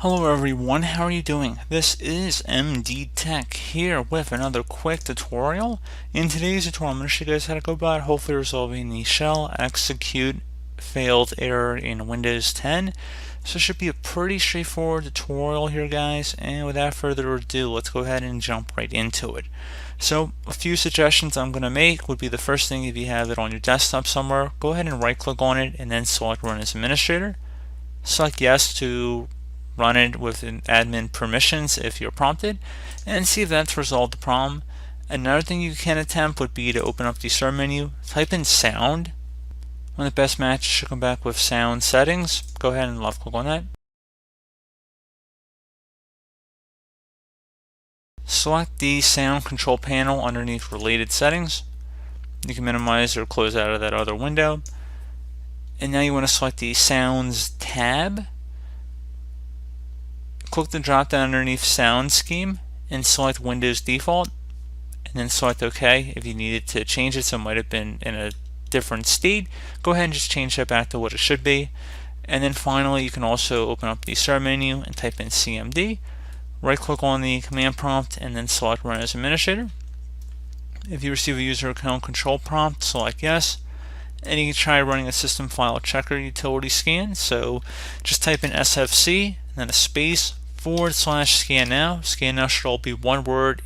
Hello everyone, how are you doing? This is MD Tech here with another quick tutorial. In today's tutorial, I'm going to show you guys how to go about hopefully resolving the shell execute failed error in Windows 10. So it should be a pretty straightforward tutorial here, guys, and without further ado, let's go ahead and jump right into it. So a few suggestions I'm going to make would be the first thing, if you have it on your desktop somewhere, go ahead and right click on it and then select Run as Administrator. Select Yes to run it with admin permissions if you're prompted, and see if that's resolved the problem. Another thing you can attempt would be to open up the start menu, type in sound. One of the best matches should come back with sound settings. Go ahead and left click on that. Select the sound control panel underneath related settings. You can minimize or close out of that other window. And now you want to select the sounds tab. Click the drop down underneath sound scheme and select Windows default, and then select OK. If you needed to change it, so it might have been in a different state, go ahead and just change that back to what it should be. And then finally, you can also open up the start menu and type in CMD, right click on the command prompt and then select Run as Administrator. If you receive a user account control prompt, select Yes. And you can try running a system file checker utility scan. So just type in SFC and then a space /scan now. Scan now should all be one word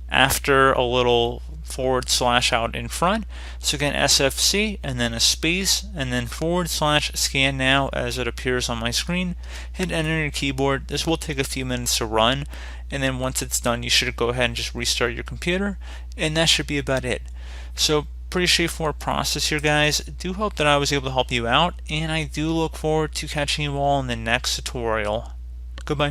after a little / out in front. So again, SFC and then a space and then /scan now as it appears on my screen. Hit enter on your keyboard. This will take a few minutes to run, and then once it's done, you should go ahead and just restart your computer, and that should be about it. So pretty straightforward process here, guys. I do hope that I was able to help you out, and I do look forward to catching you all in the next tutorial.